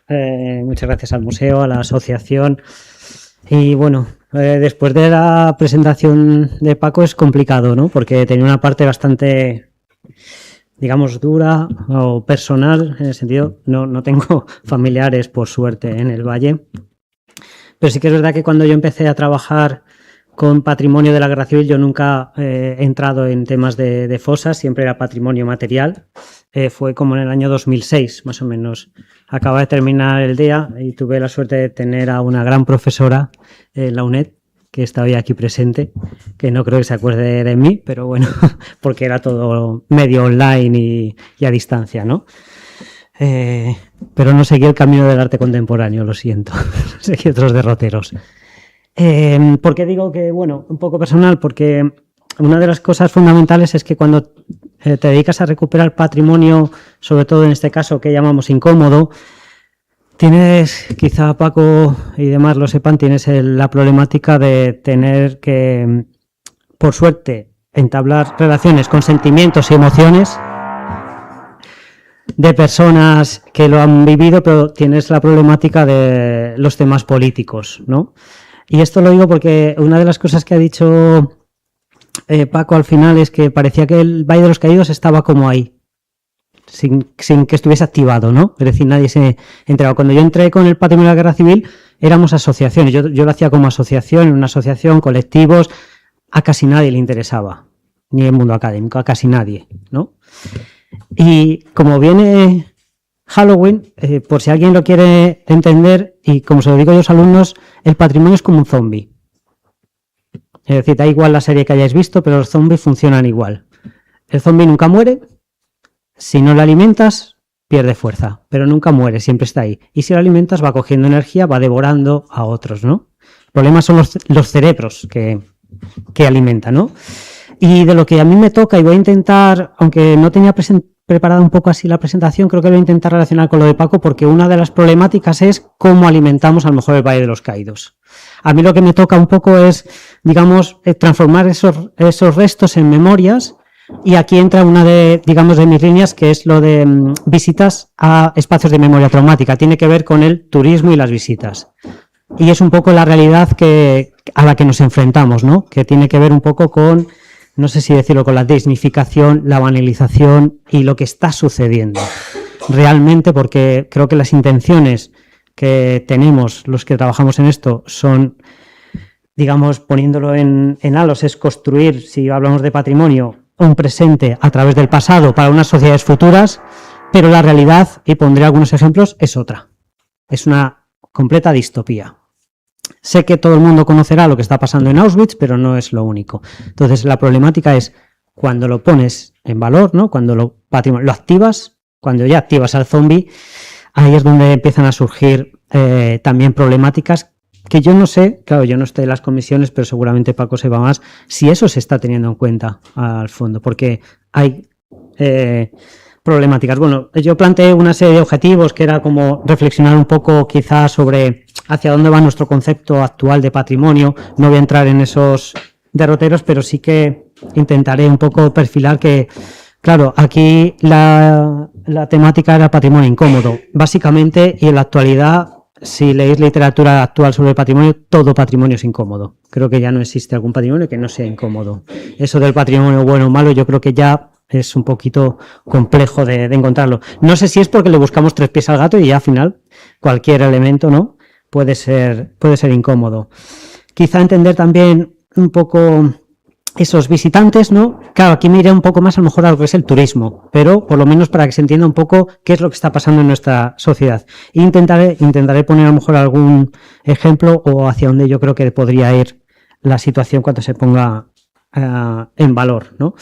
Muchas gracias al museo, a la asociación. Y bueno, después de la presentación de Paco es complicado, ¿no? Porque tenía una parte bastante, digamos, dura o personal, en el sentido, no tengo familiares, por suerte, en el Valle. Pero sí que es verdad que cuando yo empecé a trabajar con patrimonio de la Guerra Civil, yo nunca he entrado en temas de fosas, siempre era patrimonio material. Fue como en el año 2006, más o menos. Acaba de terminar el día y tuve la suerte de tener a una gran profesora en la UNED, que está hoy aquí presente, que no creo que se acuerde de mí, pero bueno, porque era todo medio online y a distancia, ¿no? Pero no seguí el camino del arte contemporáneo, lo siento. Seguí otros derroteros. ¿Por qué digo que, bueno, un poco personal? Porque una de las cosas fundamentales es que cuando te dedicas a recuperar patrimonio, sobre todo en este caso que llamamos incómodo, tienes, quizá Paco y demás lo sepan, tienes la problemática de tener que, por suerte, entablar relaciones con sentimientos y emociones de personas que lo han vivido, pero tienes la problemática de los temas políticos, ¿no? Y esto lo digo porque una de las cosas que ha dicho Paco al final es que parecía que el Valle de los Caídos estaba como ahí, sin que estuviese activado, ¿no? Es decir, nadie se enteraba. Cuando yo entré con el patrimonio de la Guerra Civil, éramos asociaciones. Yo lo hacía como asociación, en una asociación, colectivos. A casi nadie le interesaba, ni el mundo académico, a casi nadie, ¿no? Y como viene Halloween, por si alguien lo quiere entender, y como se lo digo a los alumnos, el patrimonio es como un zombie. Es decir, da igual la serie que hayáis visto, pero los zombies funcionan igual. El zombie nunca muere, si no lo alimentas, pierde fuerza, pero nunca muere, siempre está ahí. Y si lo alimentas, va cogiendo energía, va devorando a otros, ¿no? El problema son los cerebros que alimentan, ¿no? Y de lo que a mí me toca, y voy a intentar, aunque no tenía preparada un poco así la presentación, creo que lo voy a intentar relacionar con lo de Paco, porque una de las problemáticas es cómo alimentamos a lo mejor el Valle de los Caídos. A mí lo que me toca un poco es, digamos, transformar esos restos en memorias, y aquí entra una de, digamos, de mis líneas, que es lo de visitas a espacios de memoria traumática. Tiene que ver con el turismo y las visitas. Y es un poco la realidad a la que nos enfrentamos, ¿no? Que tiene que ver un poco con, no sé si decirlo, con la dignificación, la banalización y lo que está sucediendo realmente, porque creo que las intenciones que tenemos los que trabajamos en esto son, digamos, poniéndolo en halos, es construir, si hablamos de patrimonio, un presente a través del pasado para unas sociedades futuras, pero la realidad, y pondré algunos ejemplos, es otra. Es una completa distopía. Sé que todo el mundo conocerá lo que está pasando en Auschwitz, pero no es lo único. Entonces, la problemática es cuando lo pones en valor, ¿no? Cuando lo activas, cuando ya activas al zombie, ahí es donde empiezan a surgir también problemáticas que yo no sé, claro, yo no estoy en las comisiones, pero seguramente Paco sepa más, si eso se está teniendo en cuenta al fondo, porque hay problemáticas. Bueno, yo planteé una serie de objetivos que era como reflexionar un poco quizás sobre hacia dónde va nuestro concepto actual de patrimonio. No voy a entrar en esos derroteros, pero sí que intentaré un poco perfilar que, claro, aquí la temática era patrimonio incómodo, básicamente, y en la actualidad, si leéis literatura actual sobre el patrimonio, todo patrimonio es incómodo. Creo que ya no existe algún patrimonio que no sea incómodo. Eso del patrimonio bueno o malo, yo creo que ya es un poquito complejo de encontrarlo. No sé si es porque le buscamos tres pies al gato y ya al final cualquier elemento, ¿no?, puede ser incómodo. Quizá entender también un poco esos visitantes, ¿no? Claro, aquí me iré un poco más a lo mejor a lo que es el turismo, pero por lo menos para que se entienda un poco qué es lo que está pasando en nuestra sociedad. E intentaré poner a lo mejor algún ejemplo o hacia dónde yo creo que podría ir la situación cuando se ponga en valor, ¿no?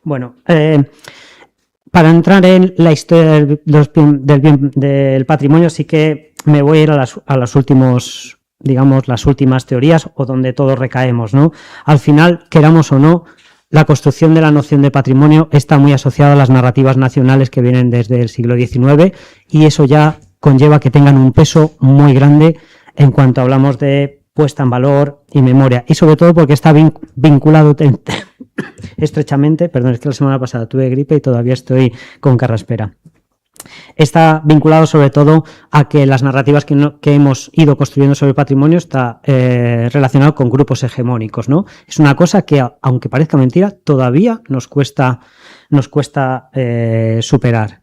Bueno, para entrar en la historia del patrimonio, sí que me voy a ir a los últimos, digamos, las últimas teorías o donde todos recaemos, ¿no? Al final, queramos o no, la construcción de la noción de patrimonio está muy asociada a las narrativas nacionales que vienen desde el siglo XIX, y eso ya conlleva que tengan un peso muy grande en cuanto hablamos de puesta en valor y memoria. Y sobre todo porque está vinculado estrechamente, perdón, es que la semana pasada tuve gripe y todavía estoy con carraspera. Está vinculado sobre todo a que las narrativas que hemos ido construyendo sobre el patrimonio está relacionado con grupos hegemónicos, ¿no? Es una cosa que, aunque parezca mentira, todavía nos cuesta superar.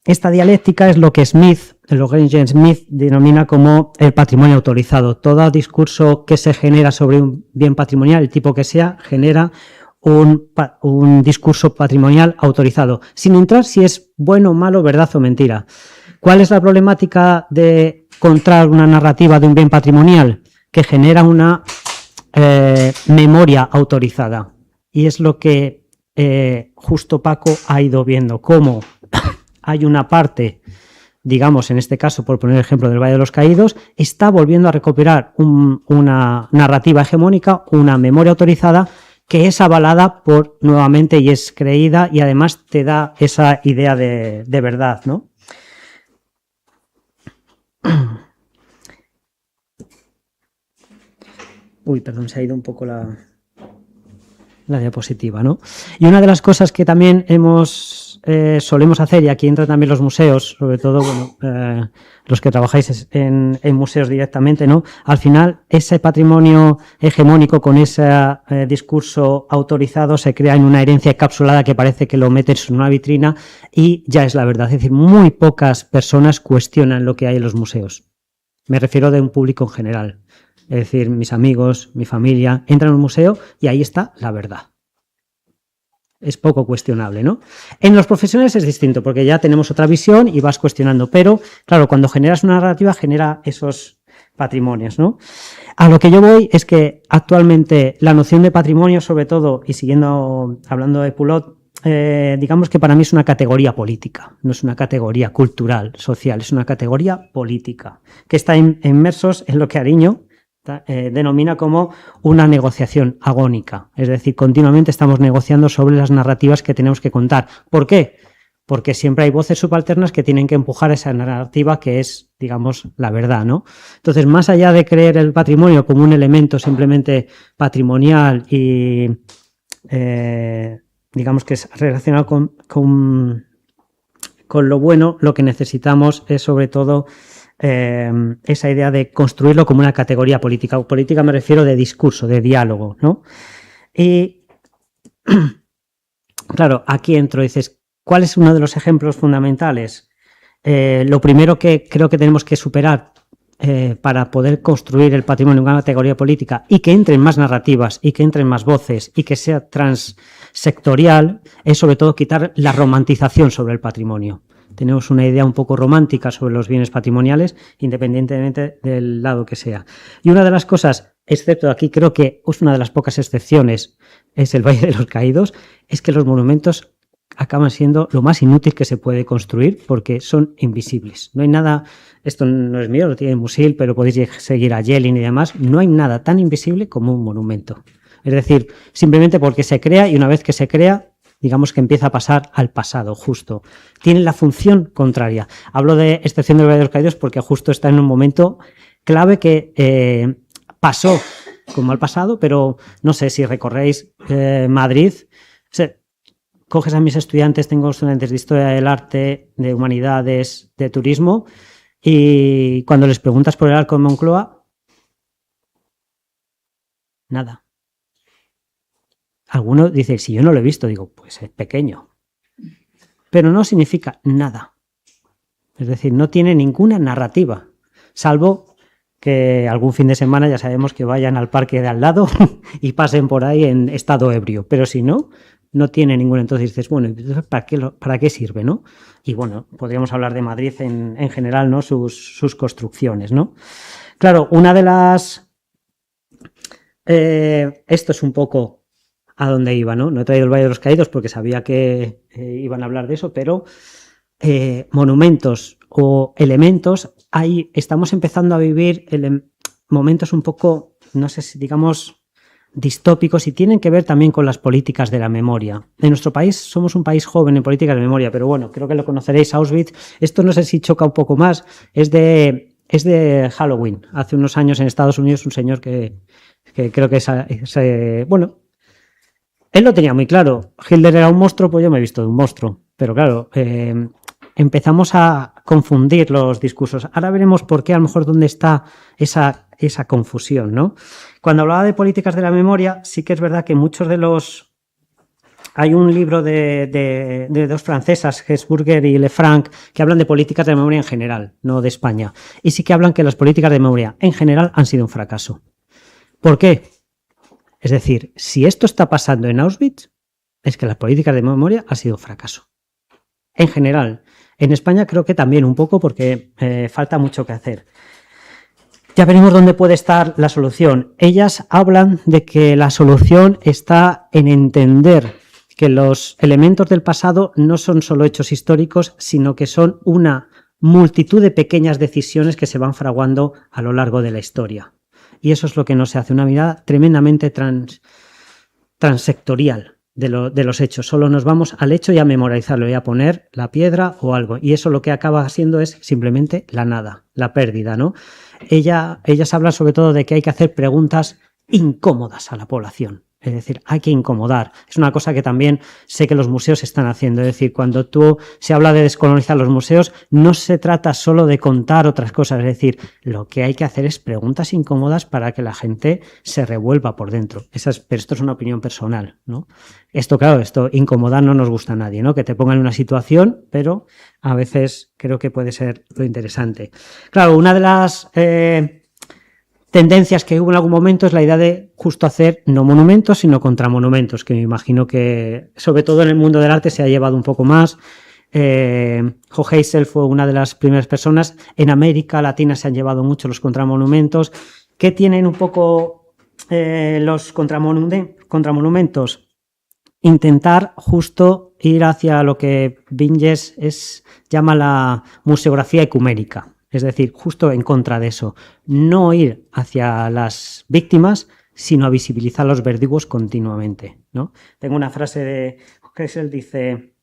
Esta dialéctica es lo que James Smith denomina como el patrimonio autorizado. Todo discurso que se genera sobre un bien patrimonial, el tipo que sea, genera un discurso patrimonial autorizado, sin entrar si es bueno, malo, verdad o mentira. ¿Cuál es la problemática de encontrar una narrativa de un bien patrimonial? Que genera una memoria autorizada. Y es lo que justo Paco ha ido viendo, cómo hay una parte, digamos, en este caso, por poner el ejemplo del Valle de los Caídos, está volviendo a recuperar una narrativa hegemónica, una memoria autorizada, que es avalada nuevamente y es creída y además te da esa idea de verdad, ¿no? Uy, perdón, se ha ido un poco la diapositiva, ¿no? Y una de las cosas que también solemos hacer, y aquí entran también los museos, sobre todo los que trabajáis en museos directamente, ¿no? Al final, ese patrimonio hegemónico con ese discurso autorizado se crea en una herencia encapsulada que parece que lo metes en una vitrina y ya es la verdad. Es decir, muy pocas personas cuestionan lo que hay en los museos. Me refiero de un público en general. Es decir, mis amigos, mi familia, entran a un museo y ahí está la verdad. Es poco cuestionable, ¿no? En los profesionales es distinto, porque ya tenemos otra visión y vas cuestionando, pero, claro, cuando generas una narrativa, genera esos patrimonios, ¿no? A lo que yo voy es que actualmente la noción de patrimonio, sobre todo, y hablando de Poulot, digamos que para mí es una categoría política, no es una categoría cultural, social, es una categoría política, que está inmersos en lo que Ariño denomina como una negociación agónica. Es decir, continuamente estamos negociando sobre las narrativas que tenemos que contar. ¿Por qué? Porque siempre hay voces subalternas que tienen que empujar esa narrativa que es, digamos, la verdad, ¿no? Entonces, más allá de creer el patrimonio como un elemento simplemente patrimonial y, digamos, que es relacionado con lo bueno, lo que necesitamos es, sobre todo, esa idea de construirlo como una categoría política. Política me refiero de discurso, de diálogo, ¿no? Y claro, aquí entro, dices, ¿cuál es uno de los ejemplos fundamentales? Lo primero que creo que tenemos que superar para poder construir el patrimonio en una categoría política y que entren más narrativas y que entren más voces y que sea transsectorial es sobre todo quitar la romantización sobre el patrimonio. Tenemos una idea un poco romántica sobre los bienes patrimoniales, independientemente del lado que sea. Y una de las cosas, excepto aquí, creo que es una de las pocas excepciones, es el Valle de los Caídos, es que los monumentos acaban siendo lo más inútil que se puede construir porque son invisibles. No hay nada, esto no es mío, lo tiene Musil, pero podéis seguir a Yellin y demás, no hay nada tan invisible como un monumento. Es decir, simplemente porque se crea y una vez que se crea, digamos que empieza a pasar al pasado, justo. Tiene la función contraria. Hablo de excepción del Valle de los Caídos porque justo está en un momento clave que pasó como al pasado, pero no sé si recorréis Madrid. Coges a mis estudiantes, tengo estudiantes de Historia del Arte, de Humanidades, de Turismo, y cuando les preguntas por el Arco de Moncloa, nada. Alguno dice, si yo no lo he visto, digo, pues es pequeño. Pero no significa nada. Es decir, no tiene ninguna narrativa, salvo que algún fin de semana ya sabemos que vayan al parque de al lado y pasen por ahí en estado ebrio. Pero si no, no tiene ninguna. Entonces dices, bueno, ¿para qué sirve, no? Y bueno, podríamos hablar de Madrid en general, ¿no? Sus construcciones, ¿no? Claro, una de las... esto es un poco a dónde iba, ¿no? No he traído el Valle de los Caídos porque sabía que iban a hablar de eso, pero monumentos o elementos, ahí estamos empezando a vivir momentos un poco, no sé si digamos, distópicos y tienen que ver también con las políticas de la memoria. En nuestro país somos un país joven en políticas de memoria, pero bueno, creo que lo conoceréis, Auschwitz. Esto no sé si choca un poco más, es de Es de Halloween. Hace unos años en Estados Unidos un señor que creo que bueno, él lo tenía muy claro. Hitler era un monstruo, pues yo me he visto de un monstruo. Pero claro, empezamos a confundir los discursos. Ahora veremos por qué, a lo mejor, dónde está esa confusión, ¿no? Cuando hablaba de políticas de la memoria, sí que es verdad que muchos de los... Hay un libro de dos francesas, Hesburger y Lefranc, que hablan de políticas de memoria en general, no de España. Y sí que hablan que las políticas de memoria en general han sido un fracaso. ¿Por qué? Es decir, si esto está pasando en Auschwitz, es que las políticas de memoria han sido un fracaso. En general. En España creo que también un poco, porque falta mucho que hacer. Ya veremos dónde puede estar la solución. Ellas hablan de que la solución está en entender que los elementos del pasado no son solo hechos históricos, sino que son una multitud de pequeñas decisiones que se van fraguando a lo largo de la historia. Y eso es lo que nos hace, una mirada tremendamente transsectorial de los hechos. Solo nos vamos al hecho y a memorizarlo y a poner la piedra o algo. Y eso lo que acaba siendo es simplemente la nada, la pérdida, ¿no? Ellas hablan sobre todo de que hay que hacer preguntas incómodas a la población. Es decir, hay que incomodar. Es una cosa que también sé que los museos están haciendo. Es decir, cuando se habla de descolonizar los museos, no se trata solo de contar otras cosas. Es decir, lo que hay que hacer es preguntas incómodas para que la gente se revuelva por dentro. Pero esto es una opinión personal, ¿no? Esto, claro, incomodar no nos gusta a nadie, ¿no? Que te pongan en una situación, pero a veces creo que puede ser lo interesante. Claro, una de las... tendencias que hubo en algún momento es la idea de justo hacer no monumentos, sino contramonumentos, que me imagino que, sobre todo en el mundo del arte, se ha llevado un poco más. Jo Heysel fue una de las primeras personas. En América Latina se han llevado mucho los contramonumentos. ¿Qué tienen un poco los contramonumentos? Intentar justo ir hacia lo que Vinges llama la museografía ecuménica. Es decir, justo en contra de eso. No ir hacia las víctimas, sino a visibilizar a los verdugos continuamente, ¿no? Tengo una frase de Hessel, dice...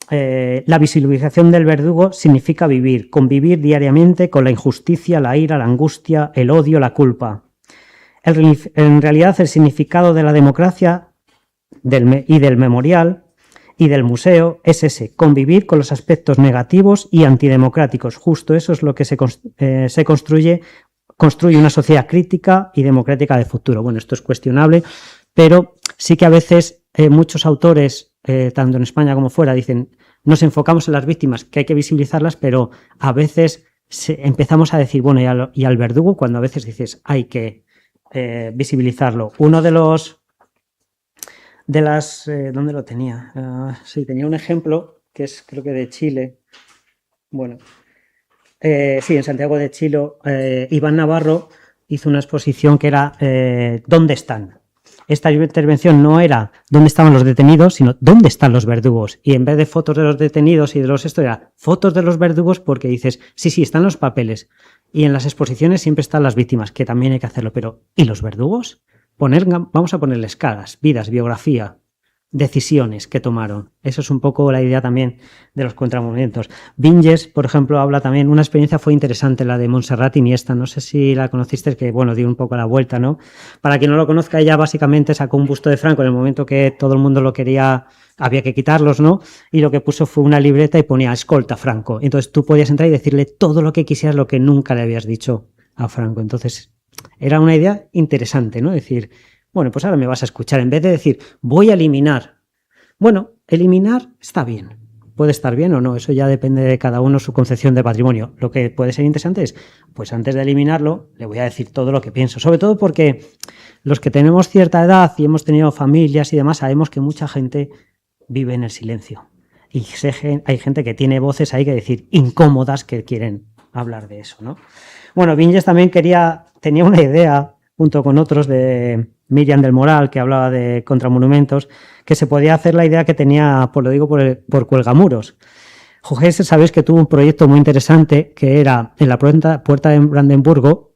la visibilización del verdugo significa convivir diariamente con la injusticia, la ira, la angustia, el odio, la culpa. En realidad, el significado de la democracia y del memorial y del museo es ese, convivir con los aspectos negativos y antidemocráticos. Justo eso es lo que se construye una sociedad crítica y democrática de futuro. Bueno, esto es cuestionable, pero sí que a veces muchos autores, tanto en España como fuera, dicen, nos enfocamos en las víctimas, que hay que visibilizarlas, pero a veces empezamos a decir, bueno, y al verdugo, cuando a veces dices, hay que visibilizarlo. Uno de las... ¿dónde lo tenía? Sí, tenía un ejemplo que es, creo que de Chile. Bueno, sí, en Santiago de Chile, Iván Navarro hizo una exposición que era ¿dónde están? Esta intervención no era dónde estaban los detenidos, sino dónde están los verdugos. Y en vez de fotos de los detenidos y de esto era fotos de los verdugos, porque dices, sí, están los papeles. Y en las exposiciones siempre están las víctimas, que también hay que hacerlo. Pero, ¿y los verdugos? Vamos a ponerles caras, vidas, biografía, decisiones que tomaron. Eso es un poco la idea también de los contramonumentos. Vinges, por ejemplo, habla también, una experiencia fue interesante, la de Montserrat Iniesta, no sé si la conociste, que bueno, dio un poco la vuelta, ¿no? Para quien no lo conozca, ella básicamente sacó un busto de Franco en el momento que todo el mundo lo quería, había que quitarlos, ¿no? Y lo que puso fue una libreta y ponía escolta Franco. Entonces tú podías entrar y decirle todo lo que quisieras, lo que nunca le habías dicho a Franco. Entonces era una idea interesante, ¿no? Decir, bueno, pues ahora me vas a escuchar. En vez de decir, voy a eliminar. Bueno, eliminar está bien. Puede estar bien o no. Eso ya depende de cada uno su concepción de patrimonio. Lo que puede ser interesante es, pues antes de eliminarlo, le voy a decir todo lo que pienso. Sobre todo porque los que tenemos cierta edad y hemos tenido familias y demás, sabemos que mucha gente vive en el silencio. Y hay gente que tiene voces ahí que decir incómodas que quieren hablar de eso, ¿no? Bueno, Vinges también tenía una idea, junto con otros, de Miriam del Moral, que hablaba de contramonumentos, que se podía hacer la idea que tenía, pues lo digo por Cuelgamuros. Jo Heysel, sabéis que tuvo un proyecto muy interesante, que era en la puerta de Brandenburgo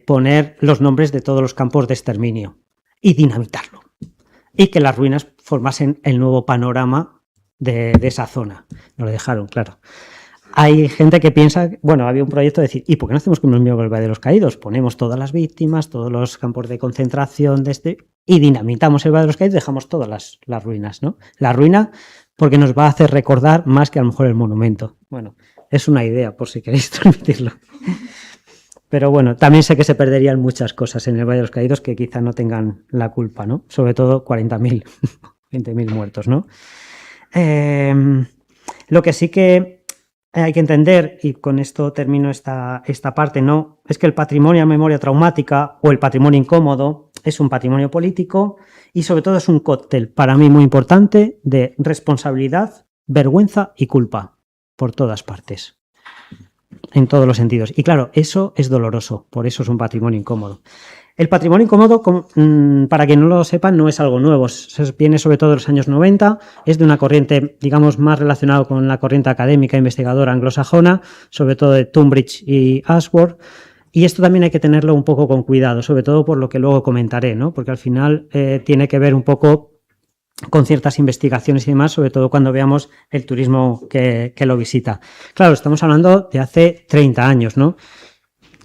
poner los nombres de todos los campos de exterminio y dinamitarlo. Y que las ruinas formasen el nuevo panorama de esa zona. No lo dejaron, claro. hay gente que piensa, bueno, había un proyecto de decir, ¿y por qué no hacemos como el mío el Valle de los Caídos? Ponemos todas las víctimas, todos los campos de concentración y dinamitamos el Valle de los Caídos y dejamos todas las ruinas, ¿no? La ruina porque nos va a hacer recordar más que a lo mejor el monumento. Bueno, es una idea por si queréis transmitirlo. Pero bueno, también sé que se perderían muchas cosas en el Valle de los Caídos que quizá no tengan la culpa, ¿no? Sobre todo 40.000, 20.000 muertos, ¿no? Lo que sí que hay que entender, y con esto termino esta parte, ¿no? Es que el patrimonio de memoria traumática o el patrimonio incómodo es un patrimonio político y sobre todo es un cóctel, para mí muy importante, de responsabilidad, vergüenza y culpa, por todas partes, en todos los sentidos. Y claro, eso es doloroso, por eso es un patrimonio incómodo. El patrimonio incómodo, para quien no lo sepa, no es algo nuevo. Viene sobre todo de los años 90, es de una corriente, digamos, más relacionada con la corriente académica investigadora anglosajona, sobre todo de Tunbridge y Ashworth. Y esto también hay que tenerlo un poco con cuidado, sobre todo por lo que luego comentaré, ¿no? Porque al final tiene que ver un poco con ciertas investigaciones y demás, sobre todo cuando veamos el turismo que lo visita. Claro, estamos hablando de hace 30 años, ¿no?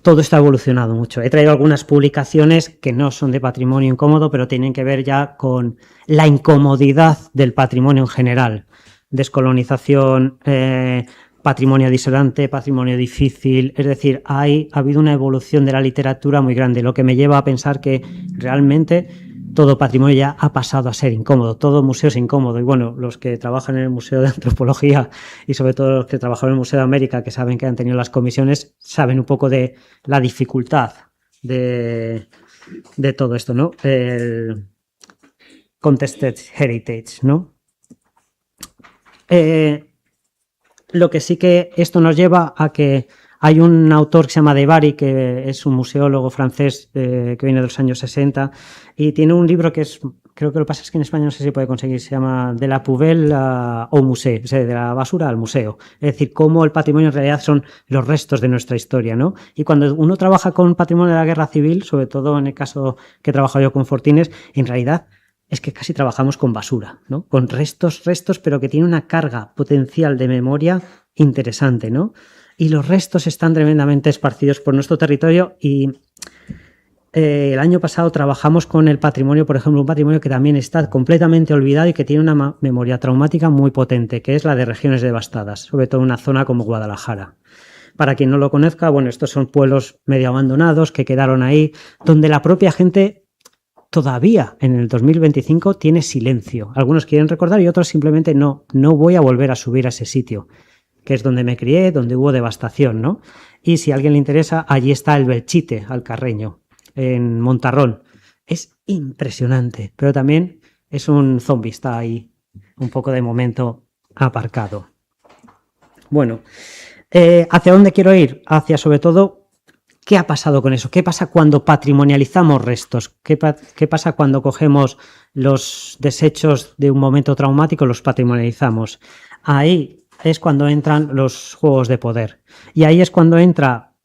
Todo esto ha evolucionado mucho. He traído algunas publicaciones que no son de patrimonio incómodo, pero tienen que ver ya con la incomodidad del patrimonio en general. Descolonización, patrimonio disonante, patrimonio difícil. Es decir, ha habido una evolución de la literatura muy grande, lo que me lleva a pensar que realmente todo patrimonio ya ha pasado a ser incómodo, todo museo es incómodo. Y bueno, los que trabajan en el Museo de Antropología y sobre todo los que trabajan en el Museo de América, que saben que han tenido las comisiones, saben un poco de la dificultad de todo esto, ¿no? El Contested Heritage, ¿no? Lo que sí que esto nos lleva a que hay un autor que se llama Debary, que es un museólogo francés que viene de los años 60 y tiene un libro que es, creo que lo que pasa es que en España no sé si se puede conseguir, se llama De la poubelle au musée, o sea, de la basura al museo. Es decir, cómo el patrimonio en realidad son los restos de nuestra historia, ¿no? Y cuando uno trabaja con patrimonio de la guerra civil, sobre todo en el caso que he trabajado yo con Fortines, en realidad es que casi trabajamos con basura, ¿no? Con restos, pero que tiene una carga potencial de memoria interesante, ¿no? Y los restos están tremendamente esparcidos por nuestro territorio y el año pasado trabajamos con el patrimonio, por ejemplo, un patrimonio que también está completamente olvidado y que tiene una memoria traumática muy potente, que es la de regiones devastadas, sobre todo en una zona como Guadalajara. Para quien no lo conozca, bueno, estos son pueblos medio abandonados que quedaron ahí, donde la propia gente todavía en el 2025 tiene silencio. Algunos quieren recordar y otros simplemente no voy a volver a subir a ese sitio, que es donde me crié, donde hubo devastación, ¿no? Y si a alguien le interesa, allí está el Belchite alcarreño, en Montarrón. Es impresionante, pero también es un zombie, está ahí un poco de momento aparcado. Bueno, ¿hacia dónde quiero ir? Hacia sobre todo, ¿qué ha pasado con eso? ¿Qué pasa cuando patrimonializamos restos? ¿Qué pasa cuando cogemos los desechos de un momento traumático y los patrimonializamos? Ahí es cuando entran los juegos de poder. Y ahí es cuando entra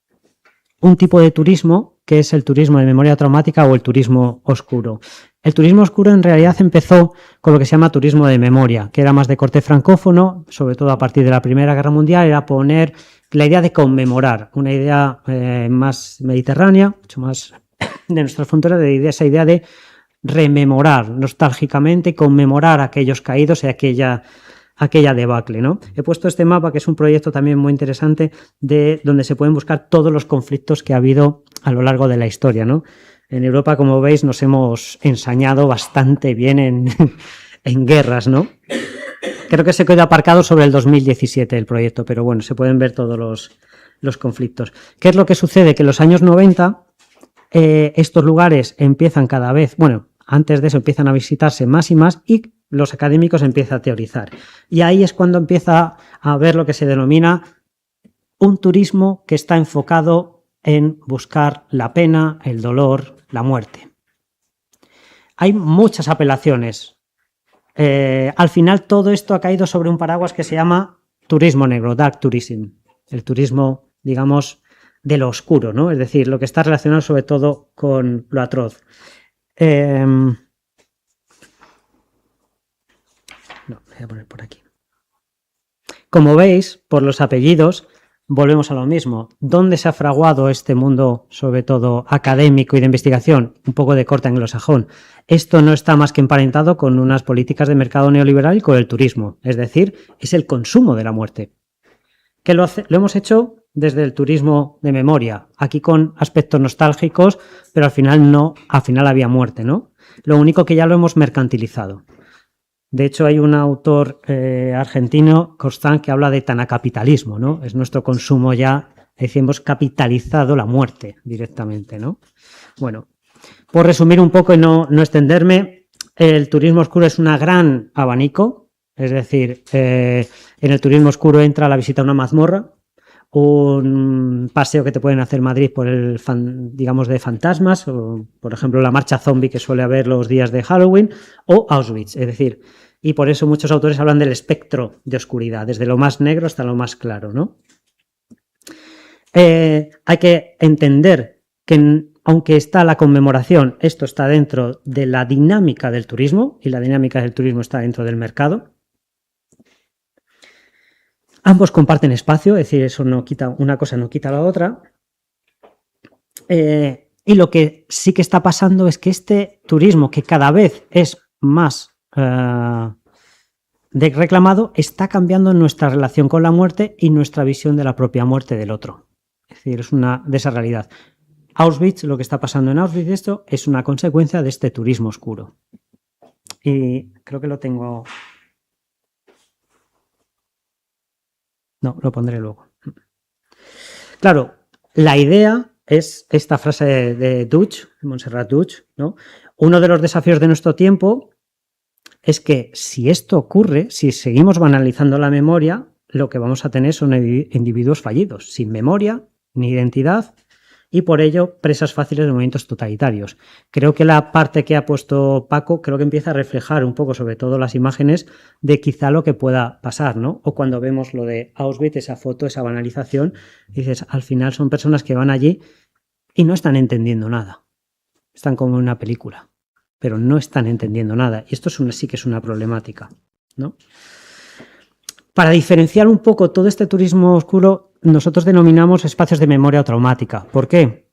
un tipo de turismo, que es el turismo de memoria traumática o el turismo oscuro. El turismo oscuro en realidad empezó con lo que se llama turismo de memoria, que era más de corte francófono, sobre todo a partir de la Primera Guerra Mundial, era poner la idea de conmemorar, una idea más mediterránea, mucho más de nuestras fronteras, esa idea de rememorar nostálgicamente, conmemorar a aquellos caídos y aquella debacle, ¿no? He puesto este mapa, que es un proyecto también muy interesante, de donde se pueden buscar todos los conflictos que ha habido a lo largo de la historia, ¿no? En Europa, como veis, nos hemos ensañado bastante bien en guerras, ¿no? Creo que se quedó aparcado sobre el 2017 el proyecto, pero bueno, se pueden ver todos los conflictos. ¿Qué es lo que sucede? Que en los años 90 estos lugares empiezan cada vez, bueno, antes de eso empiezan a visitarse más y más y los académicos empiezan a teorizar. Y ahí es cuando empieza a haber lo que se denomina un turismo que está enfocado en buscar la pena, el dolor, la muerte. Hay muchas apelaciones. Al final todo esto ha caído sobre un paraguas que se llama turismo negro, dark tourism. El turismo, digamos, de lo oscuro, ¿no? Es decir, lo que está relacionado sobre todo con lo atroz. No, voy a poner por aquí. Como veis, por los apellidos, volvemos a lo mismo. ¿Dónde se ha fraguado este mundo, sobre todo académico y de investigación? Un poco de corte anglosajón. Esto no está más que emparentado con unas políticas de mercado neoliberal y con el turismo. Es decir, es el consumo de la muerte. Que lo hemos hecho desde el turismo de memoria, aquí con aspectos nostálgicos, pero al final había muerte, ¿no? Lo único que ya lo hemos mercantilizado. De hecho, hay un autor argentino, Constant, que habla de tanacapitalismo, ¿no? Es nuestro consumo ya, hemos capitalizado la muerte directamente, ¿no? Bueno, por resumir un poco y no extenderme, el turismo oscuro es un gran abanico, es decir, en el turismo oscuro entra la visita a una mazmorra, un paseo que te pueden hacer en Madrid por digamos, de fantasmas, o por ejemplo la marcha zombie que suele haber los días de Halloween, o Auschwitz, es decir, y por eso muchos autores hablan del espectro de oscuridad, desde lo más negro hasta lo más claro, ¿no? Hay que entender que aunque está la conmemoración, esto está dentro de la dinámica del turismo, y la dinámica del turismo está dentro del mercado. Ambos comparten espacio, es decir, eso no quita, una cosa no quita la otra. Y lo que sí que está pasando es que este turismo, que cada vez es más reclamado, está cambiando nuestra relación con la muerte y nuestra visión de la propia muerte del otro. Es decir, es una de esa realidad. Auschwitz, lo que está pasando en Auschwitz, esto es una consecuencia de este turismo oscuro. Y creo que lo tengo... No, lo pondré luego. Claro, la idea es esta frase de Deutsch, de Montserrat Deutsch, ¿no? Uno de los desafíos de nuestro tiempo es que si esto ocurre, si seguimos banalizando la memoria, lo que vamos a tener son individuos fallidos, sin memoria ni identidad, y por ello presas fáciles de movimientos totalitarios. Creo que la parte que ha puesto Paco, creo que empieza a reflejar un poco, sobre todo las imágenes, de quizá lo que pueda pasar, ¿no? O cuando vemos lo de Auschwitz, esa foto, esa banalización, dices, al final son personas que van allí y no están entendiendo nada. Están como en una película, pero no están entendiendo nada. Y esto sí que es una problemática, ¿no? Para diferenciar un poco todo este turismo oscuro, nosotros denominamos espacios de memoria traumática. ¿Por qué?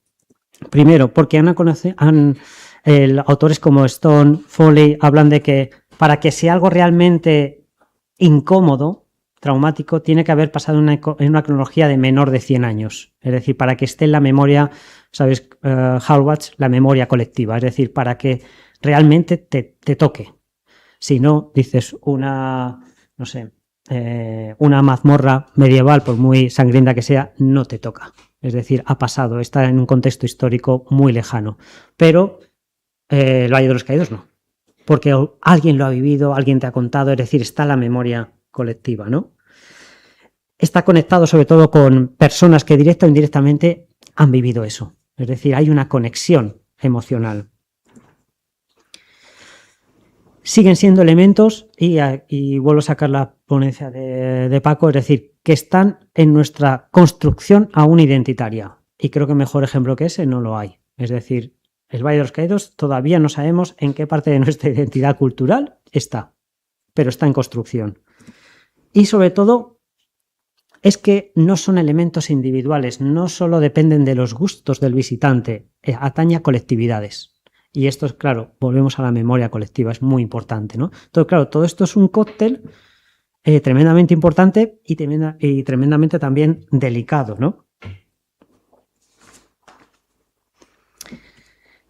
Primero, porque autores como Stone, Foley, hablan de que para que sea algo realmente incómodo, traumático, tiene que haber pasado en una cronología de menor de 100 años. Es decir, para que esté en la memoria, ¿sabes? Hallwatch, la memoria colectiva. Es decir, para que realmente te toque. Si no, dices una mazmorra medieval, por muy sangrienta que sea, no te toca. Es decir, ha pasado, está en un contexto histórico muy lejano. Pero el Valle de los Caídos no. Porque alguien lo ha vivido, alguien te ha contado, es decir, está la memoria colectiva, ¿no? Está conectado sobre todo con personas que directa o indirectamente han vivido eso. Es decir, hay una conexión emocional. Siguen siendo elementos, y vuelvo a sacar la ponencia de Paco, es decir, que están en nuestra construcción aún identitaria. Y creo que mejor ejemplo que ese no lo hay. Es decir, el Valle de los Caídos todavía no sabemos en qué parte de nuestra identidad cultural está, pero está en construcción. Y sobre todo, es que no son elementos individuales, no solo dependen de los gustos del visitante, atañe a colectividades. Y esto es, claro, volvemos a la memoria colectiva, es muy importante, ¿no? Entonces, claro, todo esto es un cóctel tremendamente importante y tremendamente también delicado, ¿no?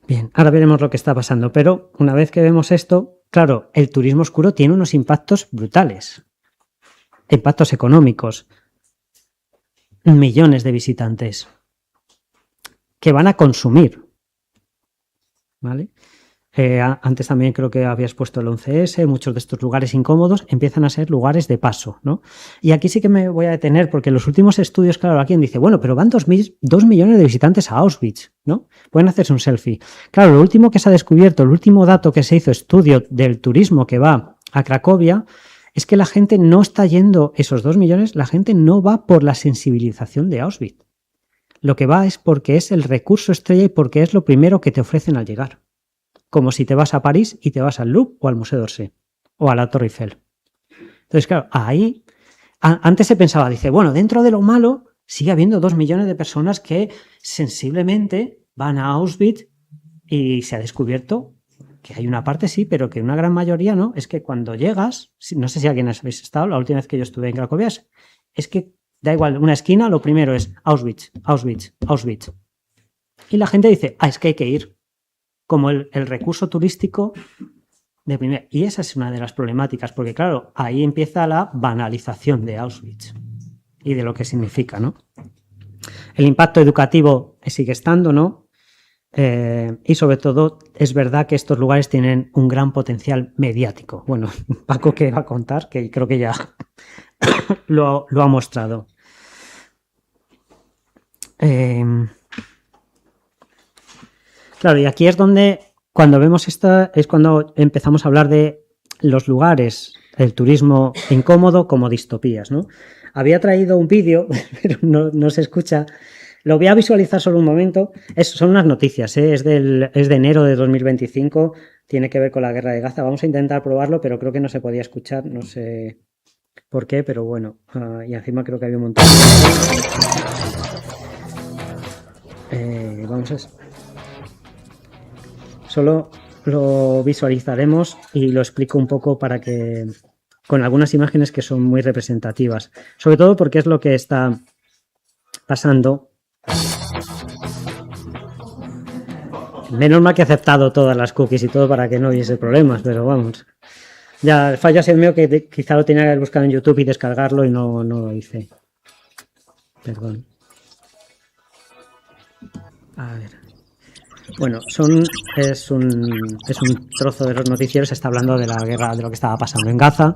Bien, ahora veremos lo que está pasando, pero una vez que vemos esto, claro, el turismo oscuro tiene unos impactos brutales, impactos económicos, millones de visitantes que van a consumir, ¿vale? Antes también creo que habías puesto el 11S, muchos de estos lugares incómodos empiezan a ser lugares de paso, ¿no? Y aquí sí que me voy a detener porque en los últimos estudios, claro, alguien dice, bueno, pero van 2 millones de visitantes a Auschwitz, ¿no? Pueden hacerse un selfie. Claro, lo último que se ha descubierto, el último dato que se hizo, estudio del turismo que va a Cracovia, es que la gente no está yendo, esos 2 millones, la gente no va por la sensibilización de Auschwitz. Lo que va es porque es el recurso estrella y porque es lo primero que te ofrecen al llegar. Como si te vas a París y te vas al Louvre o al Museo d'Orsay o a la Torre Eiffel. Entonces, claro, ahí antes se pensaba, dice, bueno, dentro de lo malo sigue habiendo 2 millones de personas que sensiblemente van a Auschwitz y se ha descubierto que hay una parte sí, pero que una gran mayoría no. Es que cuando llegas, no sé si alguien habéis estado, la última vez que yo estuve en Cracovia, es que da igual, una esquina, lo primero es Auschwitz, Auschwitz, Auschwitz. Y la gente dice, es que hay que ir. Como el recurso turístico de primera. Y esa es una de las problemáticas, porque claro, ahí empieza la banalización de Auschwitz y de lo que significa, ¿no? El impacto educativo sigue estando, ¿no? Y sobre todo, es verdad que estos lugares tienen un gran potencial mediático. Bueno, Paco que va a contar, que creo que ya lo ha mostrado. Claro, y aquí es donde, cuando vemos esto, es cuando empezamos a hablar de los lugares, el turismo incómodo como distopías, ¿no? Había traído un vídeo, pero no se escucha. Lo voy a visualizar solo un momento. Son unas noticias, ¿eh? Es de enero de 2025. Tiene que ver con la guerra de Gaza. Vamos a intentar probarlo, pero creo que no se podía escuchar. No sé por qué, pero bueno. Y encima creo que había un montón de... vamos a... Solo lo visualizaremos y lo explico un poco para que... con algunas imágenes que son muy representativas. Sobre todo porque es lo que está pasando. Menos mal que he aceptado todas las cookies y todo para que no hubiese problemas, pero vamos. Ya, el fallo ha sido mío, que quizá lo tenía que haber buscado en YouTube y descargarlo y no lo hice. Perdón. A ver. Bueno, es un trozo de los noticieros, está hablando de la guerra, de lo que estaba pasando en Gaza,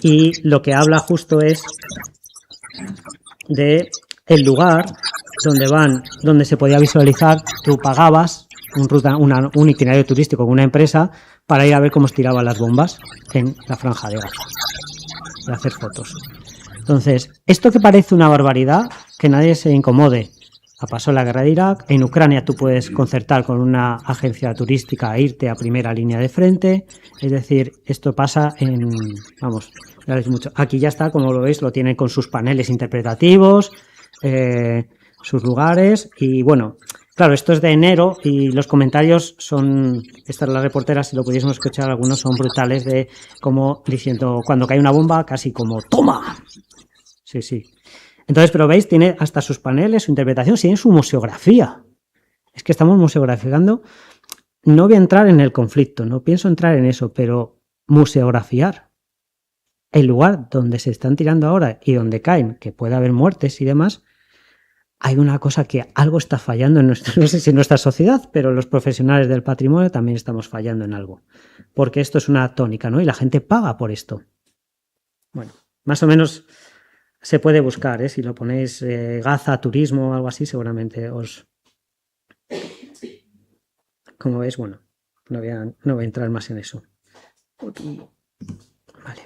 y lo que habla justo es de el lugar donde se podía visualizar. Tú pagabas un itinerario turístico con una empresa para ir a ver cómo se tiraban las bombas en la franja de Gaza, para hacer fotos. Entonces, esto que parece una barbaridad, que nadie se incomode. Pasó la guerra de Irak. En Ucrania tú puedes concertar con una agencia turística e irte a primera línea de frente. Es decir, esto pasa en... Vamos, ya veis mucho. Aquí ya está, como lo veis, lo tienen con sus paneles interpretativos, sus lugares. Y bueno, claro, esto es de enero y los comentarios son... Esta es la reportera, si lo pudiésemos escuchar, algunos son brutales, de como diciendo, cuando cae una bomba, casi como ¡toma! Sí, sí. Entonces, pero veis, tiene hasta sus paneles, su interpretación, tiene su museografía. Es que estamos museografiando. No voy a entrar en el conflicto, no pienso entrar en eso, pero museografiar el lugar donde se están tirando ahora y donde caen, que puede haber muertes y demás, hay una cosa que algo está fallando en no sé si en nuestra sociedad, pero los profesionales del patrimonio también estamos fallando en algo. Porque esto es una tónica, ¿no? Y la gente paga por esto. Bueno, más o menos... Se puede buscar, ¿eh? Si lo ponéis Gaza, turismo o algo así, seguramente os... Como veis, bueno, no voy a entrar más en eso. Vale.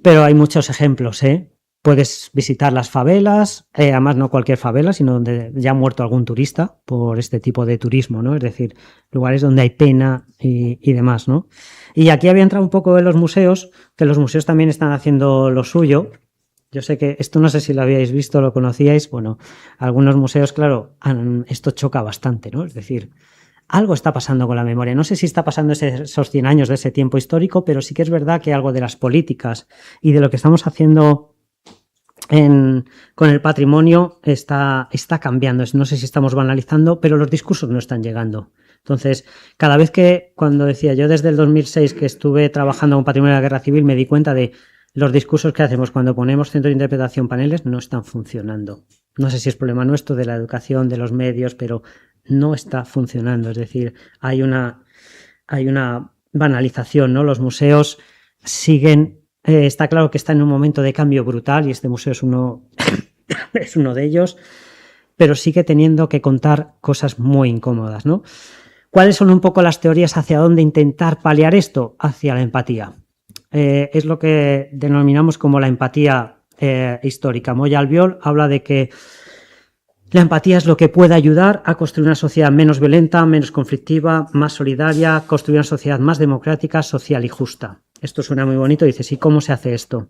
Pero hay muchos ejemplos, ¿eh? Puedes visitar las favelas, además no cualquier favela, sino donde ya ha muerto algún turista por este tipo de turismo, ¿no? Es decir, lugares donde hay pena y demás, ¿no? Y aquí había entrado un poco en los museos, que los museos también están haciendo lo suyo. Yo sé que esto no sé si lo habíais visto, lo conocíais. Bueno, algunos museos, claro, esto choca bastante, ¿no? Es decir, algo está pasando con la memoria. No sé si está pasando esos 100 años de ese tiempo histórico, pero sí que es verdad que algo de las políticas y de lo que estamos haciendo con el patrimonio está cambiando. No sé si estamos banalizando, pero los discursos no están llegando. Entonces, cada vez que, cuando decía yo desde el 2006 que estuve trabajando con patrimonio de la guerra civil, me di cuenta de los discursos que hacemos cuando ponemos centro de interpretación paneles no están funcionando. No sé si es problema nuestro, de la educación, de los medios, pero no está funcionando. Es decir, hay una banalización, ¿no? Los museos siguen... está claro que está en un momento de cambio brutal y este museo es uno de ellos, pero sigue teniendo que contar cosas muy incómodas, ¿no? ¿Cuáles son un poco las teorías hacia dónde intentar paliar esto? Hacia la empatía. Es lo que denominamos como la empatía histórica. Moya Albiol habla de que la empatía es lo que puede ayudar a construir una sociedad menos violenta, menos conflictiva, más solidaria, construir una sociedad más democrática, social y justa. Esto suena muy bonito. Dices, ¿y cómo se hace esto?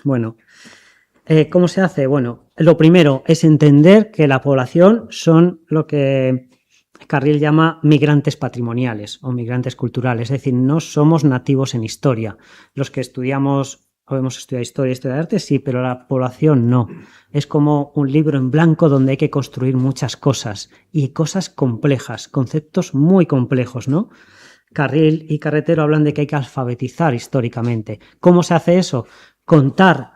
Bueno, ¿cómo se hace? Bueno, lo primero es entender que la población son lo que Carril llama migrantes patrimoniales o migrantes culturales, es decir, no somos nativos en historia. Los que estudiamos o hemos estudiado historia de arte, sí, pero la población no. Es como un libro en blanco donde hay que construir muchas cosas y cosas complejas, conceptos muy complejos, ¿no? Carril y Carretero hablan de que hay que alfabetizar históricamente. ¿Cómo se hace eso? Contar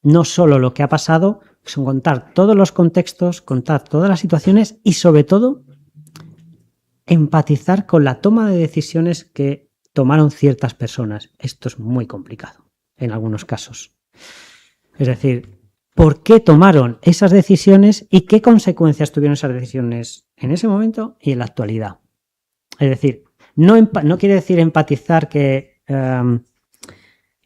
no solo lo que ha pasado, sino contar todos los contextos, contar todas las situaciones y sobre todo empatizar con la toma de decisiones que tomaron ciertas personas. Esto es muy complicado en algunos casos. Es decir, ¿por qué tomaron esas decisiones y qué consecuencias tuvieron esas decisiones en ese momento y en la actualidad? Es decir, no quiere decir empatizar que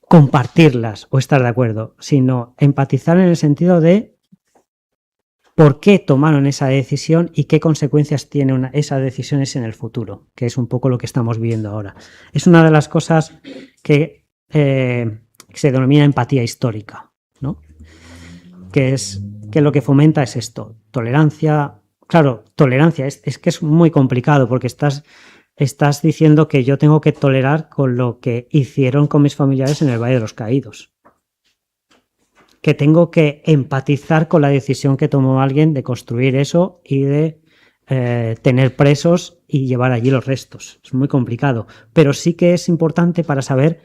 compartirlas o estar de acuerdo, sino empatizar en el sentido de por qué tomaron esa decisión y qué consecuencias tienen esas decisiones en el futuro, que es un poco lo que estamos viviendo ahora. Es una de las cosas que se denomina empatía histórica, ¿no? Que lo que fomenta es esto, tolerancia. Claro, tolerancia, es que es muy complicado porque estás diciendo que yo tengo que tolerar con lo que hicieron con mis familiares en el Valle de los Caídos. Que tengo que empatizar con la decisión que tomó alguien de construir eso y de tener presos y llevar allí los restos. Es muy complicado, pero sí que es importante para saber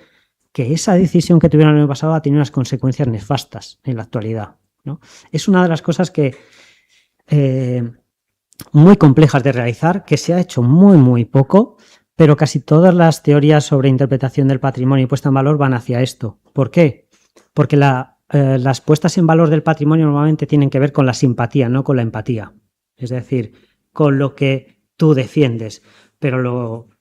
que esa decisión que tuvieron en el pasado ha tenido unas consecuencias nefastas en la actualidad, ¿no? Es una de las cosas que muy complejas de realizar, que se ha hecho muy poco, pero casi todas las teorías sobre interpretación del patrimonio y puesta en valor van hacia esto. ¿Por qué? Porque las puestas en valor del patrimonio normalmente tienen que ver con la simpatía, no con la empatía. Es decir, con lo que tú defiendes. Pero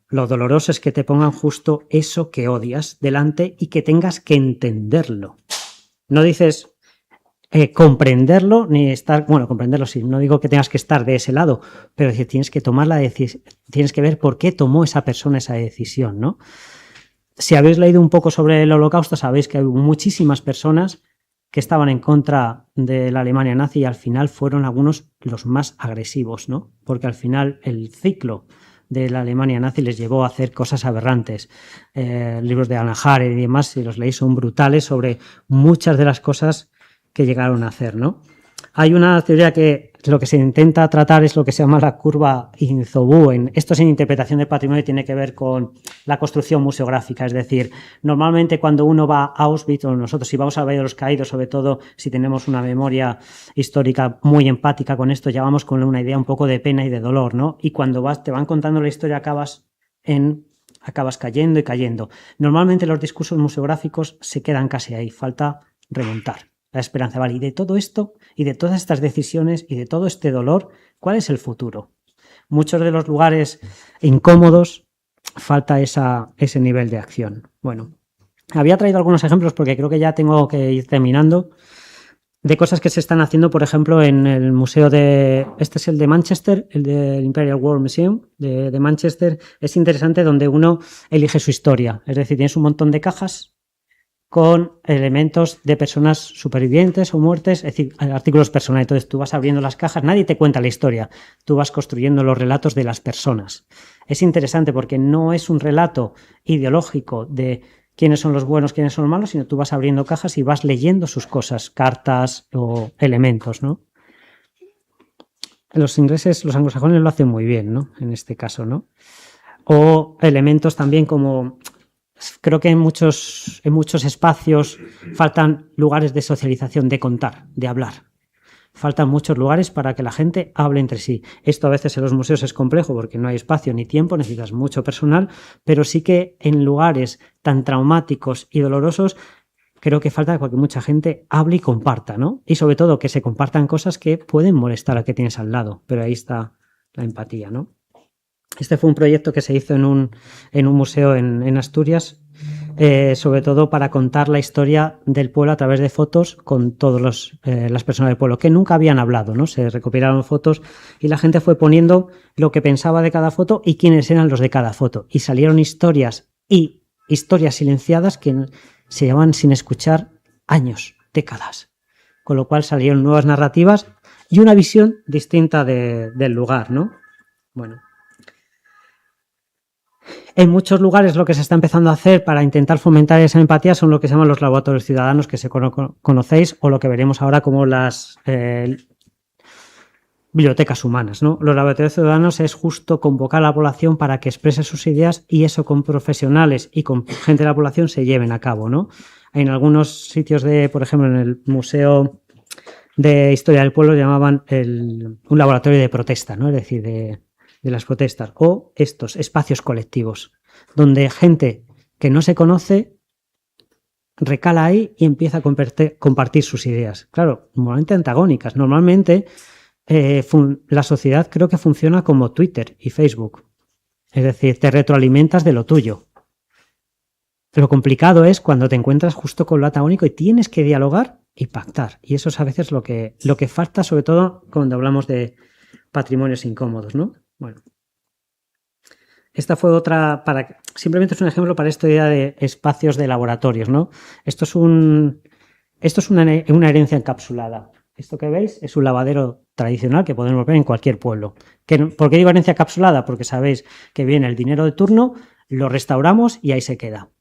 lo doloroso es que te pongan justo eso que odias delante y que tengas que entenderlo. No dices comprenderlo ni estar, bueno, comprenderlo sí, no digo que tengas que estar de ese lado, pero decir, tienes que tomar la decisión, tienes que ver por qué tomó esa persona esa decisión, ¿no? Si habéis leído un poco sobre el Holocausto, sabéis que hubo muchísimas personas que estaban en contra de la Alemania nazi y al final fueron algunos los más agresivos, ¿no? Porque al final el ciclo de la Alemania nazi les llevó a hacer cosas aberrantes. Libros de Hannah Arendt y demás, si los leéis, son brutales sobre muchas de las cosas que llegaron a hacer, ¿no? Hay una teoría que lo que se intenta tratar es lo que se llama la curva Inzobuen. Esto es en interpretación del patrimonio y tiene que ver con la construcción museográfica. Es decir, normalmente cuando uno va a Auschwitz, o nosotros si vamos al Valle de los Caídos, sobre todo si tenemos una memoria histórica muy empática con esto, ya vamos con una idea un poco de pena y de dolor, ¿no? Y cuando te van contando la historia acabas cayendo y cayendo. Normalmente los discursos museográficos se quedan casi ahí, falta remontar. La esperanza, vale, y de todo esto, y de todas estas decisiones, y de todo este dolor, ¿cuál es el futuro? Muchos de los lugares incómodos falta ese nivel de acción. Bueno, había traído algunos ejemplos porque creo que ya tengo que ir terminando, de cosas que se están haciendo, por ejemplo, en el museo este es el de Manchester, el del Imperial War Museum de Manchester. Es interesante donde uno elige su historia, es decir, tienes un montón de cajas con elementos de personas supervivientes o muertes, es decir, artículos personales. Entonces tú vas abriendo las cajas, nadie te cuenta la historia, tú vas construyendo los relatos de las personas. Es interesante porque no es un relato ideológico de quiénes son los buenos, quiénes son los malos, sino tú vas abriendo cajas y vas leyendo sus cosas, cartas o elementos, ¿no? Los ingleses, los anglosajones lo hacen muy bien, ¿no? En este caso, ¿no? O elementos también como... Creo que en muchos espacios faltan lugares de socialización, de contar, de hablar. Faltan muchos lugares para que la gente hable entre sí. Esto a veces en los museos es complejo porque no hay espacio ni tiempo, necesitas mucho personal, pero sí que en lugares tan traumáticos y dolorosos creo que falta que mucha gente hable y comparta, ¿no? Y sobre todo que se compartan cosas que pueden molestar a que tienes al lado, pero ahí está la empatía, ¿no? Este fue un proyecto que se hizo en un museo en Asturias, sobre todo para contar la historia del pueblo a través de fotos con todas las personas del pueblo, que nunca habían hablado, ¿no? Se recopilaron fotos y la gente fue poniendo lo que pensaba de cada foto y quiénes eran los de cada foto. Y salieron historias silenciadas que se llevaban sin escuchar años. décadas. Con lo cual salieron nuevas narrativas y una visión distinta del lugar, ¿no? Bueno. En muchos lugares lo que se está empezando a hacer para intentar fomentar esa empatía son lo que se llaman los laboratorios ciudadanos, que conocéis, o lo que veremos ahora como las bibliotecas humanas, ¿no? Los laboratorios ciudadanos es justo convocar a la población para que exprese sus ideas y eso con profesionales y con gente de la población se lleven a cabo, ¿no? En algunos sitios por ejemplo, en el Museo de Historia del Pueblo llamaban un laboratorio de protesta, ¿no? Es decir, de las protestas, o estos espacios colectivos, donde gente que no se conoce recala ahí y empieza a compartir sus ideas. Claro, normalmente antagónicas. Normalmente la sociedad creo que funciona como Twitter y Facebook. Es decir, te retroalimentas de lo tuyo. Lo complicado es cuando te encuentras justo con lo antagónico y tienes que dialogar y pactar. Y eso es a veces lo que falta, sobre todo cuando hablamos de patrimonios incómodos, ¿no? Bueno, esta fue otra, simplemente es un ejemplo para esta idea de espacios de laboratorios, ¿no? Esto es una herencia encapsulada. Esto que veis es un lavadero tradicional que podemos ver en cualquier pueblo. ¿Por qué digo herencia encapsulada? Porque sabéis que viene el dinero de turno, lo restauramos y ahí se queda.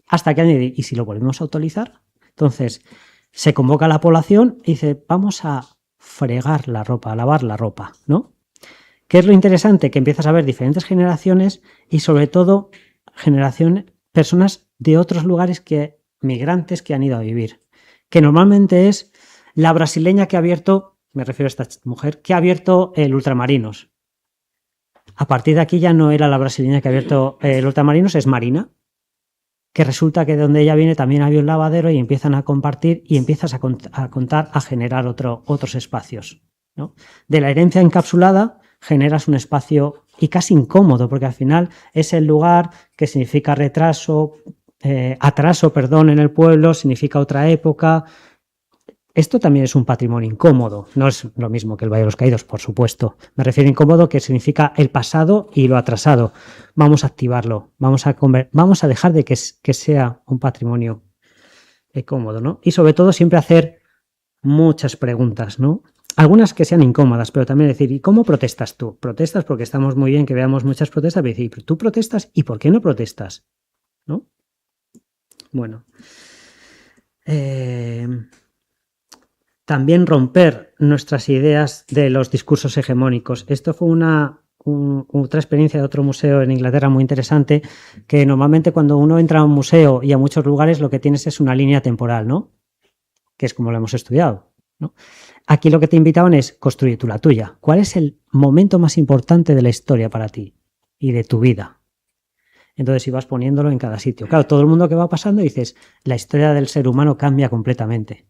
Hasta que añadir, ¿y si lo volvemos a utilizar? Entonces, se convoca a la población y dice, vamos a fregar la ropa, a lavar la ropa, ¿no? ¿Qué es lo interesante? Que empiezas a ver diferentes generaciones y sobre todo personas de otros lugares migrantes que han ido a vivir. Que normalmente es la brasileña que ha abierto, me refiero a esta mujer, que ha abierto el Ultramarinos. A partir de aquí ya no era la brasileña que ha abierto el Ultramarinos, es Marina. Que resulta que de donde ella viene también había un lavadero y empiezan a compartir y empiezas a contar, a generar otros espacios, ¿no? De la herencia encapsulada generas un espacio y casi incómodo, porque al final es el lugar que significa atraso, en el pueblo, significa otra época. Esto también es un patrimonio incómodo, no es lo mismo que el Valle de los Caídos, por supuesto. Me refiero a incómodo que significa el pasado y lo atrasado. Vamos a activarlo, vamos a dejar de que sea un patrimonio cómodo, ¿no? Y sobre todo siempre hacer muchas preguntas, ¿no? Algunas que sean incómodas, pero también decir, ¿y cómo protestas tú? Protestas porque estamos muy bien que veamos muchas protestas, pero decir, ¿pero tú protestas y por qué no protestas? ¿No? Bueno. También romper nuestras ideas de los discursos hegemónicos. Esto fue otra experiencia de otro museo en Inglaterra muy interesante, que normalmente cuando uno entra a un museo y a muchos lugares lo que tienes es una línea temporal, ¿no? Que es como lo hemos estudiado, ¿no? Aquí lo que te invitaban es construir tú la tuya. ¿Cuál es el momento más importante de la historia para ti y de tu vida? Entonces ibas poniéndolo en cada sitio. Claro, todo el mundo que va pasando dices, la historia del ser humano cambia completamente.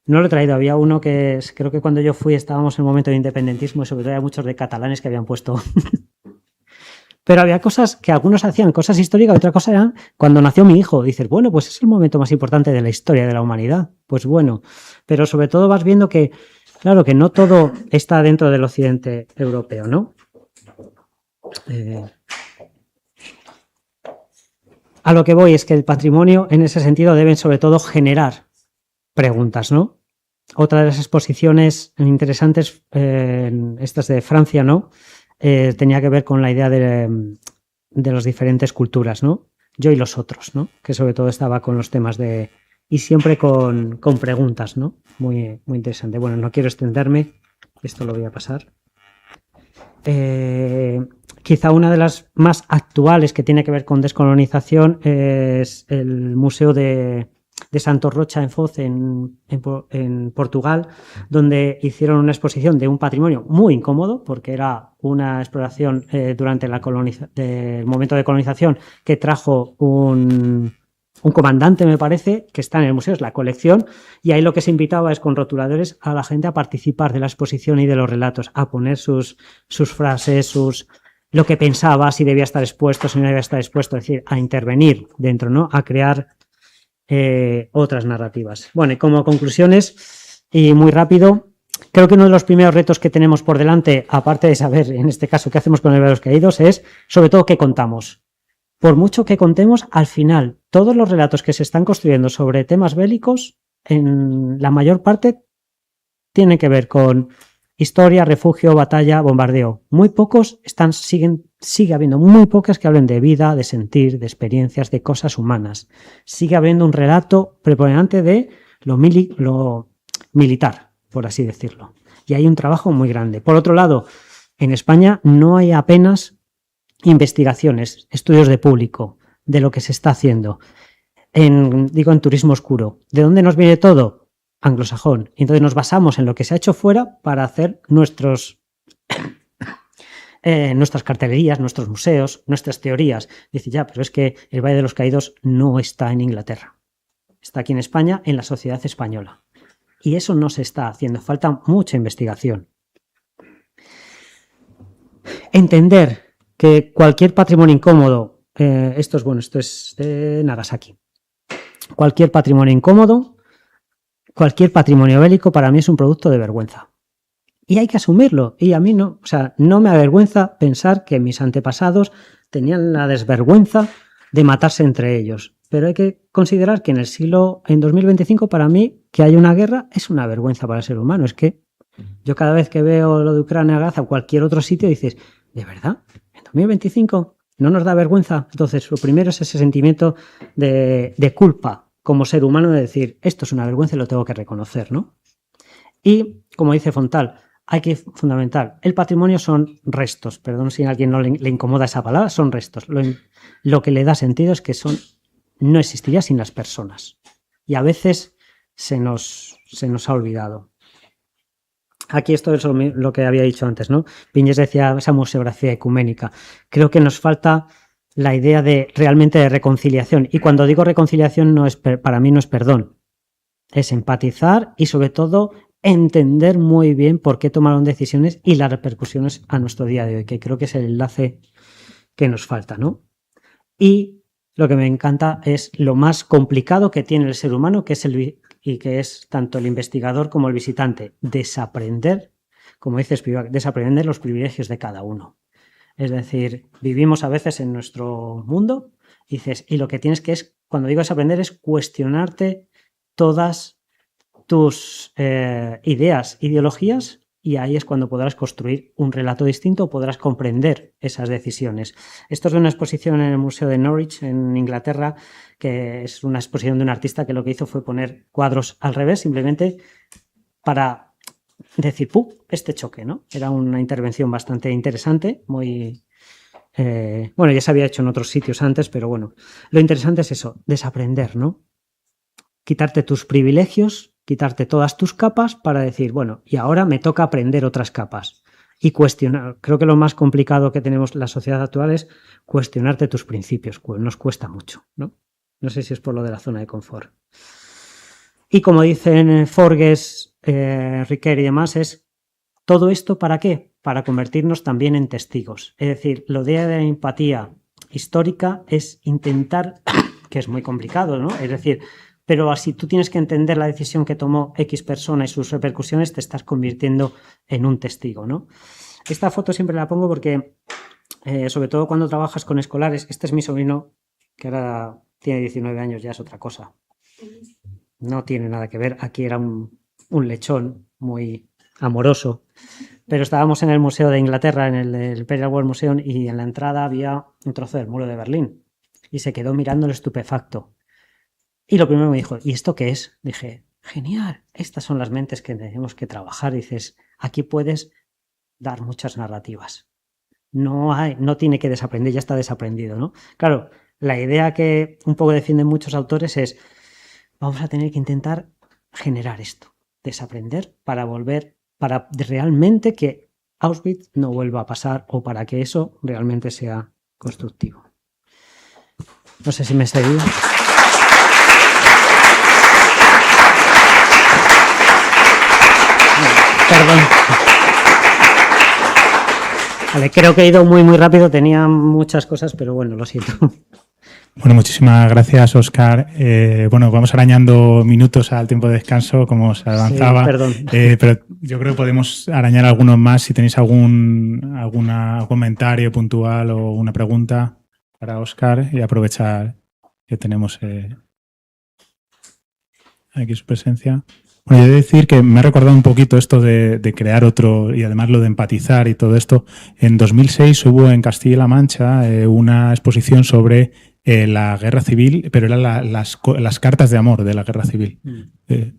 No lo he traído, había uno que creo que cuando yo fui estábamos en un momento de independentismo y sobre todo había muchos de catalanes que habían puesto. Pero había cosas que algunos hacían, cosas históricas, y otra cosa eran cuando nació mi hijo. Dices, bueno, pues es el momento más importante de la historia de la humanidad. Pues bueno, pero sobre todo vas viendo que, claro, que no todo está dentro del occidente europeo, ¿no? A lo que voy es que el patrimonio en ese sentido debe sobre todo generar preguntas, ¿no? Otra de las exposiciones interesantes, estas de Francia, ¿no? Tenía que ver con la idea de las diferentes culturas, ¿no? Yo y los otros, ¿no? Que sobre todo estaba con los temas y siempre con preguntas, ¿no? Muy, muy interesante. Bueno, no quiero extenderme, esto lo voy a pasar. Quizá una de las más actuales que tiene que ver con descolonización es el Museo de Santo Rocha en Foz, en Portugal, donde hicieron una exposición de un patrimonio muy incómodo, porque era una exploración durante el momento de colonización que trajo un comandante, me parece, que está en el museo, es la colección, y ahí lo que se invitaba es con rotuladores a la gente a participar de la exposición y de los relatos, a poner sus frases, lo que pensaba, si debía estar expuesto, si no debía estar expuesto, es decir, a intervenir dentro, ¿no? A crear otras narrativas. Bueno, y como conclusiones, y muy rápido, creo que uno de los primeros retos que tenemos por delante, aparte de saber, en este caso, qué hacemos con el Valle de los Caídos, es, sobre todo, qué contamos. Por mucho que contemos, al final, todos los relatos que se están construyendo sobre temas bélicos en la mayor parte tienen que ver con historia, refugio, batalla, bombardeo. Muy pocos sigue habiendo muy pocas que hablen de vida, de sentir, de experiencias, de cosas humanas. Sigue habiendo un relato preponderante de lo militar, por así decirlo. Y hay un trabajo muy grande. Por otro lado, en España no hay apenas investigaciones, estudios de público, de lo que se está haciendo. En turismo oscuro. ¿De dónde nos viene todo? Anglosajón. Entonces nos basamos en lo que se ha hecho fuera para hacer nuestras cartelerías, nuestros museos, nuestras teorías. Dice, ya, pero es que el Valle de los Caídos no está en Inglaterra. Está aquí en España, en la sociedad española. Y eso no se está haciendo. Falta mucha investigación. Entender que cualquier patrimonio incómodo, esto es de Nagasaki. Cualquier patrimonio incómodo, cualquier patrimonio bélico para mí es un producto de vergüenza. Y hay que asumirlo. Y a mí no me avergüenza pensar que mis antepasados tenían la desvergüenza de matarse entre ellos. Pero hay que considerar que en 2025, para mí, que haya una guerra es una vergüenza para el ser humano. Es que yo cada vez que veo lo de Ucrania, Gaza o cualquier otro sitio, dices, ¿de verdad? ¿En 2025 no nos da vergüenza? Entonces, lo primero es ese sentimiento de culpa como ser humano, de decir, esto es una vergüenza y lo tengo que reconocer, ¿no? Y, como dice Fontal, hay que fundamentar, el patrimonio son restos, perdón si a alguien no le incomoda esa palabra, son restos. Lo que le da sentido es que no existiría sin las personas. Y a veces se nos ha olvidado. Aquí esto es lo que había dicho antes, ¿no? Piñes decía esa museografía ecuménica. Creo que nos falta la idea realmente de reconciliación. Y cuando digo reconciliación, para mí no es perdón. Es empatizar y, sobre todo, entender muy bien por qué tomaron decisiones y las repercusiones a nuestro día de hoy, que creo que es el enlace que nos falta, ¿no? Y lo que me encanta es lo más complicado que tiene el ser humano, que es tanto el investigador como el visitante, desaprender, como dices, desaprender los privilegios de cada uno. Es decir, vivimos a veces en nuestro mundo y lo que tienes que cuando digo desaprender, es cuestionarte todas tus ideas, ideologías, y ahí es cuando podrás construir un relato distinto, podrás comprender esas decisiones. Esto es de una exposición en el Museo de Norwich, en Inglaterra, que es una exposición de un artista que lo que hizo fue poner cuadros al revés, simplemente para decir, este choque, ¿no? Era una intervención bastante interesante, muy... ya se había hecho en otros sitios antes, pero bueno, lo interesante es eso, desaprender, ¿no? Quitarte tus privilegios, quitarte todas tus capas para decir, bueno, y ahora me toca aprender otras capas y cuestionar. Creo que lo más complicado que tenemos la sociedad actual es cuestionarte tus principios. Nos cuesta mucho, ¿no? No sé si es por lo de la zona de confort. Y como dicen Forges, Riquet y demás, es todo esto ¿para qué? Para convertirnos también en testigos. Es decir, lo de la empatía histórica es intentar, que es muy complicado, ¿no? Es decir, pero así tú tienes que entender la decisión que tomó X persona y sus repercusiones, te estás convirtiendo en un testigo, ¿no? Esta foto siempre la pongo porque, sobre todo cuando trabajas con escolares, este es mi sobrino, que ahora tiene 19 años, ya es otra cosa. No tiene nada que ver, aquí era un lechón muy amoroso, pero estábamos en el Museo de Inglaterra, en el Imperial War Museum, y en la entrada había un trozo del muro de Berlín, y se quedó mirándolo estupefacto. Y lo primero me dijo, ¿y esto qué es? Dije, genial, estas son las mentes que tenemos que trabajar. Dices, aquí puedes dar muchas narrativas. No tiene que desaprender, ya está desaprendido, ¿no? Claro, la idea que un poco defienden muchos autores es, vamos a tener que intentar generar esto, desaprender para realmente que Auschwitz no vuelva a pasar o para que eso realmente sea constructivo. No sé si me he seguido. Perdón. Vale, creo que he ido muy rápido, tenía muchas cosas, pero bueno, lo siento. Bueno, muchísimas gracias, Óscar. Vamos arañando minutos al tiempo de descanso, como se avanzaba. Sí, perdón. Pero yo creo que podemos arañar algunos más. Si tenéis algún comentario puntual o una pregunta para Óscar, y aprovechar que tenemos aquí su presencia. Bueno, yo he de decir que me ha recordado un poquito esto de crear otro, y además lo de empatizar y todo esto. En 2006 hubo en Castilla-La Mancha una exposición sobre la guerra civil, pero eran las cartas de amor de la guerra civil,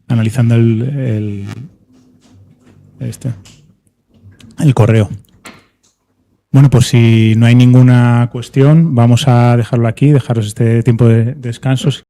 analizando el correo. Bueno, pues si no hay ninguna cuestión, vamos a dejarlo aquí, dejaros este tiempo de descanso.